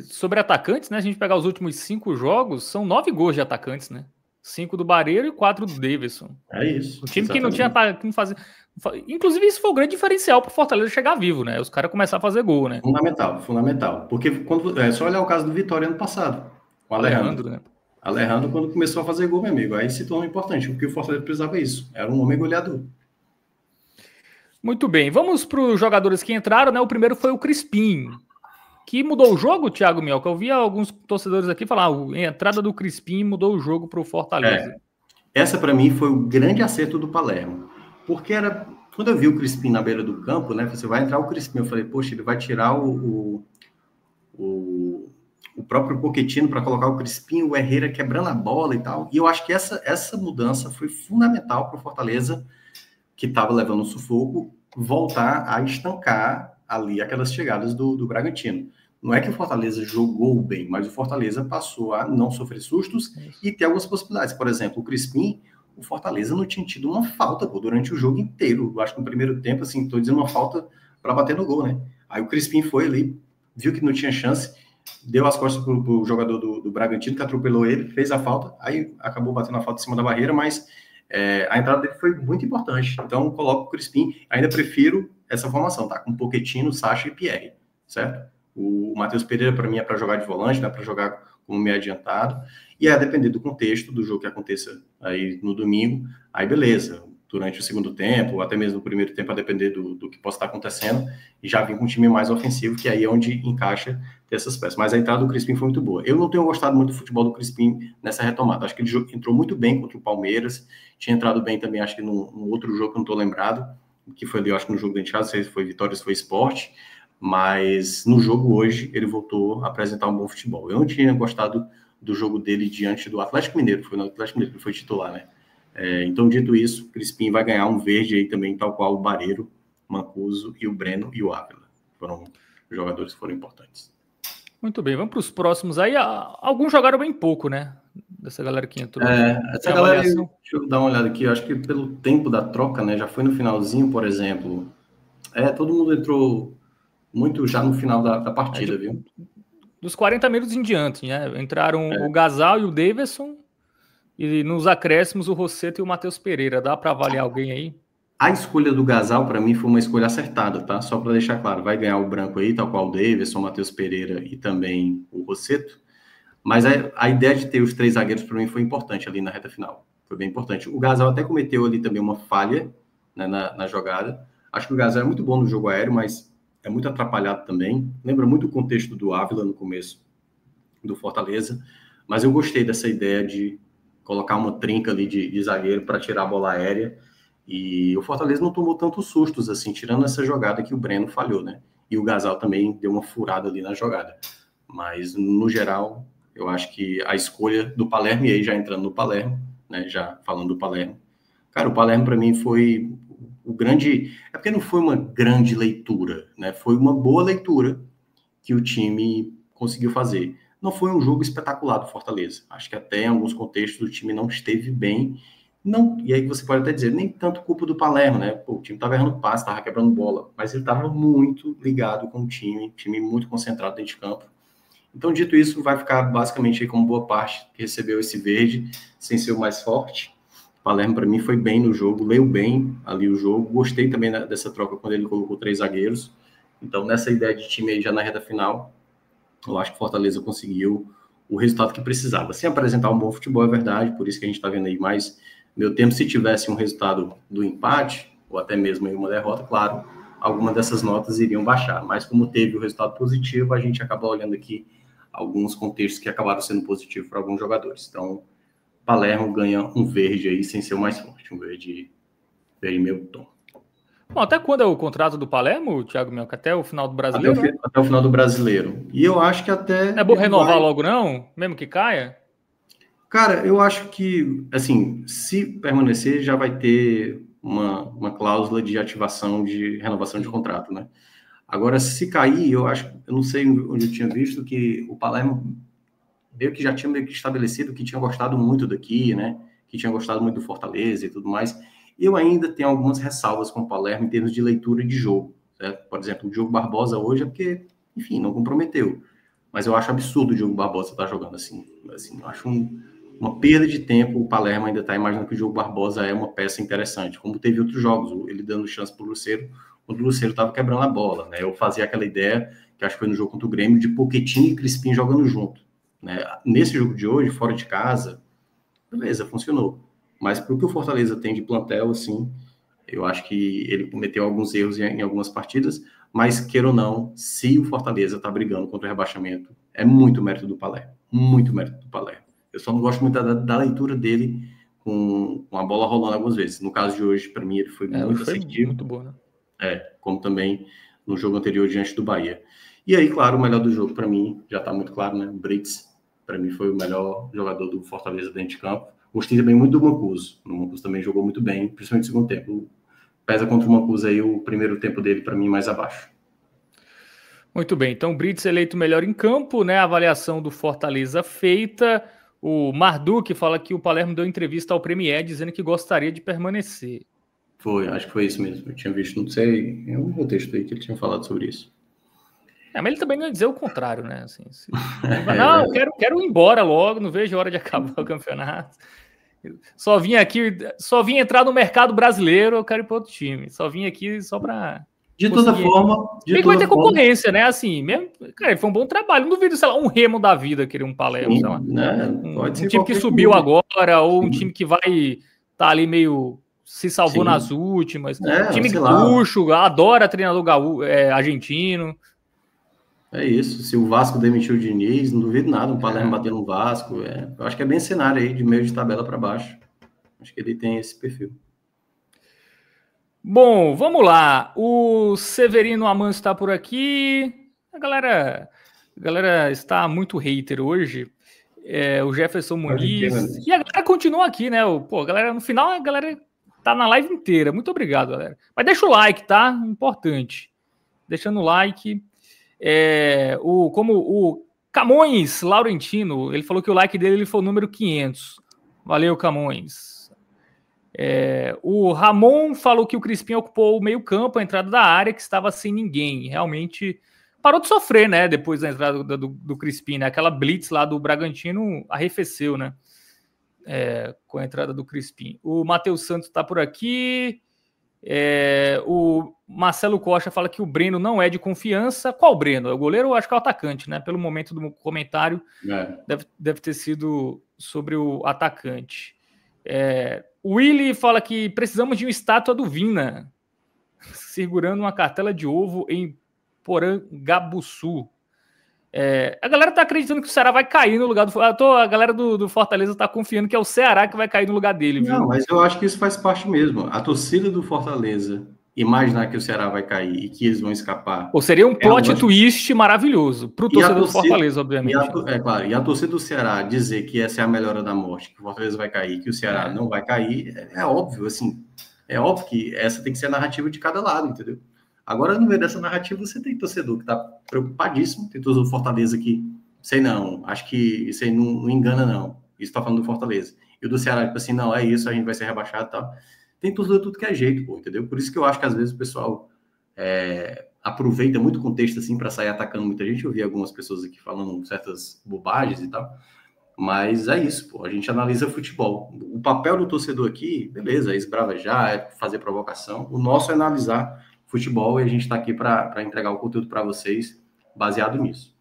Sobre atacantes, né? A gente pegar os últimos 5 jogos, são 9 gols de atacantes, né? 5 do Barreiro e 4 do Davidson. É isso. O time que não tinha que não fazer. Inclusive, isso foi o grande diferencial para o Fortaleza chegar vivo, né? Os caras começaram a fazer gol, né? Fundamental. Porque quando é só olhar o caso do Vitória ano passado, com o Alejandro. Né? Alejandro, quando começou a fazer gol, meu amigo, aí se tornou importante, porque o Fortaleza precisava isso. Era um homem goleador. Muito bem. Vamos para os jogadores que entraram, né? O primeiro foi o Crispim, que mudou o jogo, Thiago Mioca. Eu vi alguns torcedores aqui falar, a entrada do Crispim mudou o jogo para o Fortaleza. Essa, para mim, foi o grande acerto do Palermo. Porque quando eu vi o Crispim na beira do campo, né? Você vai entrar o Crispim. Eu falei, poxa, ele vai tirar o próprio Pochettino para colocar o Crispim, o Herrera quebrando a bola e tal. E eu acho que essa mudança foi fundamental para o Fortaleza, que estava levando um sufoco, voltar a estancar ali aquelas chegadas do Bragantino. Não é que o Fortaleza jogou bem, mas o Fortaleza passou a não sofrer sustos e ter algumas possibilidades. Por exemplo, o Crispim, o Fortaleza não tinha tido uma falta durante o jogo inteiro. Eu acho que no primeiro tempo, assim, estou dizendo uma falta para bater no gol, né? Aí o Crispim foi ali, viu que não tinha chance, deu as costas para o jogador do Bragantino, que atropelou ele, fez a falta, aí acabou batendo a falta em cima da barreira, mas a entrada dele foi muito importante. Então, coloco o Crispim. Ainda prefiro essa formação, tá? Com Pochettino, Sacha e Pierre, certo? O Matheus Pereira, para mim, é para jogar de volante, né? Para jogar como meio adiantado. E a depender do contexto do jogo que aconteça aí no domingo, aí beleza. Durante o segundo tempo, ou até mesmo no primeiro tempo, a depender do que possa estar acontecendo, e já vim com um time mais ofensivo, que aí é onde encaixa essas peças. Mas a entrada do Crispim foi muito boa. Eu não tenho gostado muito do futebol do Crispim nessa retomada. Acho que ele entrou muito bem contra o Palmeiras, tinha entrado bem também, acho que num outro jogo que eu não estou lembrado, que foi ali, acho que no jogo da Enteada, se foi Vitória, se foi Sport, mas no jogo hoje ele voltou a apresentar um bom futebol. Eu não tinha gostado do jogo dele diante do Atlético Mineiro, foi no Atlético Mineiro que foi titular, né? Então, dito isso, o Crispim vai ganhar um verde aí também, tal qual o Barreiro, Mancuso e o Breno e o Ávila. Foram jogadores que foram importantes. Muito bem, vamos para os próximos aí. Alguns jogaram bem pouco, né? Dessa galera que entrou. Essa galera, deixa eu dar uma olhada aqui, eu acho que pelo tempo da troca, né? Já foi no finalzinho, por exemplo. Todo mundo entrou muito já no final da partida, viu? Dos 40 minutos em diante, né? Entraram o Gasal e o Davidson. E nos acréscimos, o Rosseto e o Matheus Pereira. Dá para avaliar alguém aí? A escolha do Gasal, para mim, foi uma escolha acertada, tá? Só para deixar claro, vai ganhar o branco aí, tal qual o Davidson, o Matheus Pereira e também o Rosseto. Mas a ideia de ter os 3 zagueiros, para mim, foi importante ali na reta final. Foi bem importante. O Gasal até cometeu ali também uma falha, né, na jogada. Acho que o Gasal é muito bom no jogo aéreo, mas é muito atrapalhado também. Lembra muito o contexto do Ávila no começo do Fortaleza. Mas eu gostei dessa ideia de colocar uma trinca ali de zagueiro para tirar a bola aérea. E o Fortaleza não tomou tantos sustos, assim, tirando essa jogada que o Breno falhou, né? E o Gasal também deu uma furada ali na jogada. Mas, no geral, eu acho que a escolha do Palermo, e aí já entrando no Palermo, né? Já falando do Palermo. Cara, o Palermo para mim foi o grande... É porque não foi uma grande leitura, né? Foi uma boa leitura que o time conseguiu fazer. Não foi um jogo espetacular do Fortaleza. Acho que até em alguns contextos o time não esteve bem. Não, e aí você pode até dizer, nem tanto culpa do Palermo, né? Pô, o time estava errando passe, estava quebrando bola, mas ele estava muito ligado com o time muito concentrado dentro de campo. Então, dito isso, vai ficar basicamente aí como boa parte que recebeu esse verde, sem ser o mais forte. O Palermo, para mim, foi bem no jogo, leu bem ali o jogo. Gostei também dessa troca quando ele colocou 3 zagueiros. Então, nessa ideia de time aí já na reta final, eu acho que o Fortaleza conseguiu o resultado que precisava. Sem apresentar um bom futebol, é verdade, por isso que a gente está vendo aí mais meu tempo. Se tivesse um resultado do empate, ou até mesmo aí uma derrota, claro, alguma dessas notas iriam baixar. Mas como teve o resultado positivo, a gente acaba olhando aqui alguns contextos que acabaram sendo positivos para alguns jogadores. Então, Palermo ganha um verde aí, sem ser o mais forte, um verde meio tom. Bom, até quando é o contrato do Palermo, Thiago Mioca? Até o final do Brasileiro? Até o final do Brasileiro. E eu acho que até... É bom renovar logo, não? Mesmo que caia? Cara, eu acho que, assim, se permanecer, já vai ter uma cláusula de ativação de renovação de contrato, né? Agora, se cair, eu não sei onde eu tinha visto que o Palermo meio que já tinha meio que estabelecido que tinha gostado muito daqui, né? Que tinha gostado muito do Fortaleza e tudo mais. Eu ainda tenho algumas ressalvas com o Palermo em termos de leitura de jogo, certo? Por exemplo, o Diogo Barbosa hoje é porque, enfim, não comprometeu. Mas eu acho absurdo o Diogo Barbosa estar jogando assim. Eu acho uma perda de tempo. O Palermo ainda está imaginando que o Diogo Barbosa é uma peça interessante, como teve outros jogos, ele dando chance para o Lucero, quando o Lucero estava quebrando a bola, né? Eu fazia aquela ideia, que acho que foi no jogo contra o Grêmio, de Pochettino e Crispim jogando junto, né? Nesse jogo de hoje, fora de casa, beleza, funcionou. Mas para o que o Fortaleza tem de plantel, assim, eu acho que ele cometeu alguns erros em algumas partidas, mas, queira ou não, se o Fortaleza está brigando contra o rebaixamento, é muito mérito do Palermo. Muito mérito do Palermo. Eu só não gosto muito da leitura dele com a bola rolando algumas vezes. No caso de hoje, para mim, ele foi muito assertivo. Muito bom, né? Como também no jogo anterior diante do Bahia. E aí, claro, o melhor do jogo, para mim, já está muito claro, né? O Brits, para mim, foi o melhor jogador do Fortaleza dentro de campo. Gostei também muito do Mancuso. O Mancuso também jogou muito bem, principalmente no segundo tempo. Pesa contra o Mancuso aí o primeiro tempo dele, para mim, mais abaixo. Muito bem, então o Brits eleito melhor em campo, né? A avaliação do Fortaleza feita. O Marduk fala que o Palermo deu entrevista ao Premier dizendo que gostaria de permanecer. Acho que foi isso mesmo. Eu tinha visto, não sei, em algum texto aí que ele tinha falado sobre isso. Mas ele também não ia dizer o contrário, né? Assim, não, quero ir embora logo, não vejo a hora de acabar o campeonato. Só vim entrar no mercado brasileiro, eu quero ir para outro time. Só vim aqui só para... De toda forma... Bem que vai ter concorrência, né? Assim, mesmo, cara, foi um bom trabalho. Não duvido, sei lá, um Remo da vida querer um Palermo, sei lá. Né? Um time que subiu agora, ou um time que vai tá ali meio... se salvou nas últimas. Time gaúcho, adora treinador argentino. É isso. Se o Vasco demitiu o Diniz, não duvido nada, um Palermo bater no Vasco. Eu acho que é bem cenário aí, de meio de tabela para baixo. Acho que ele tem esse perfil. Bom, vamos lá. O Severino Amâncio está por aqui. A galera está muito hater hoje. O Jefferson Muniz. E a galera continua aqui, né? Galera, no final, a galera tá na live inteira. Muito obrigado, galera. Mas deixa o like, tá? Importante. Deixando o like. Como o Camões Laurentino, ele falou que o like dele foi o número 500. Valeu, Camões. O Ramon falou que o Crispim ocupou o meio campo, a entrada da área, que estava sem ninguém. Realmente parou de sofrer, né? Depois da entrada do Crispim, né? Aquela blitz lá do Bragantino arrefeceu, né? Com a entrada do Crispim. O Matheus Santos está por aqui. O Marcelo Costa fala que o Breno não é de confiança. Qual Breno? É o goleiro ou acho que é o atacante, né? Pelo momento do comentário, deve ter sido sobre o atacante. O Willy fala que precisamos de uma estátua do Vina segurando uma cartela de ovo em Porangabuçu. A galera tá acreditando que o Ceará vai cair no lugar do... A galera do Fortaleza tá confiando que é o Ceará que vai cair no lugar dele, viu? Não, mas eu acho que isso faz parte mesmo. A torcida do Fortaleza imaginar que o Ceará vai cair e que eles vão escapar. Seria um plot twist maravilhoso pro torcedor do Fortaleza, obviamente. Claro, e a torcida do Ceará dizer que essa é a melhora da morte, que o Fortaleza vai cair, que o Ceará não vai cair, é óbvio, assim. É óbvio que essa tem que ser a narrativa de cada lado, entendeu? Agora, no meio dessa narrativa, você tem torcedor que tá preocupadíssimo, tem torcedor do Fortaleza que, sei não, acho que isso aí não engana, não. Isso tá falando do Fortaleza. E o do Ceará, tipo assim, não, é isso, a gente vai ser rebaixado e tal. Tem torcedor tudo que é jeito, pô, entendeu? Por isso que eu acho que às vezes o pessoal aproveita muito o contexto assim para sair atacando muita gente. Eu vi algumas pessoas aqui falando certas bobagens e tal, mas é isso, pô. A gente analisa futebol. O papel do torcedor aqui, beleza, é esbravejar, é fazer provocação. O nosso é analisar futebol e a gente está aqui para entregar o conteúdo para vocês baseado nisso.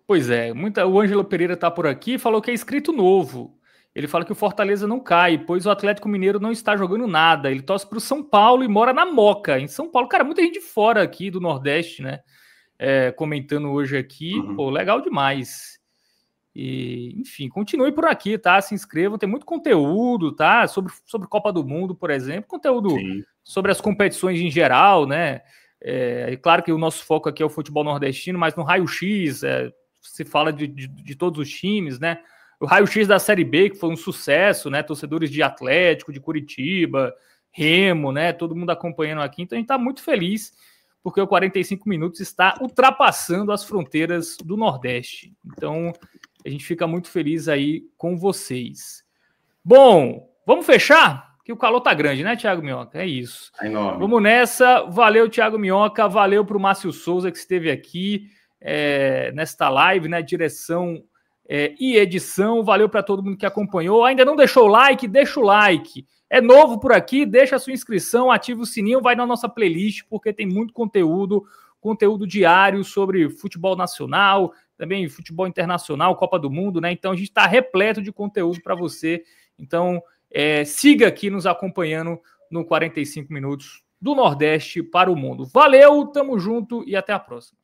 Pois é, o Ângelo Pereira está por aqui, falou que é inscrito novo. Ele fala que o Fortaleza não cai, pois o Atlético Mineiro não está jogando nada. Ele torce para o São Paulo e mora na Moca, em São Paulo. Cara, muita gente de fora aqui do Nordeste, né? Comentando hoje aqui. Pô, legal demais. E, enfim, continue por aqui, tá? Se inscrevam, tem muito conteúdo, tá? Sobre Copa do Mundo, por exemplo. Conteúdo sobre as competições em geral, né? Claro que o nosso foco aqui é o futebol nordestino, mas no raio-x se fala de todos os times, né? O raio-x da Série B, que foi um sucesso, né? Torcedores de Atlético, de Curitiba, Remo, né? Todo mundo acompanhando aqui. Então a gente está muito feliz, porque o 45 Minutos está ultrapassando as fronteiras do Nordeste. Então a gente fica muito feliz aí com vocês. Bom, vamos fechar? Que o calor tá grande, né, Thiago Minhoca? É isso. É enorme. Vamos nessa. Valeu, Thiago Minhoca. Valeu para o Márcio Souza, que esteve aqui nesta live, né? Direção e edição. Valeu para todo mundo que acompanhou. Ainda não deixou o like? Deixa o like. É novo por aqui? Deixa a sua inscrição, ativa o sininho, vai na nossa playlist, porque tem muito conteúdo diário sobre futebol nacional, também futebol internacional, Copa do Mundo, né? Então a gente está repleto de conteúdo para você. Então siga aqui nos acompanhando no 45 Minutos do Nordeste para o Mundo. Valeu, tamo junto e até a próxima.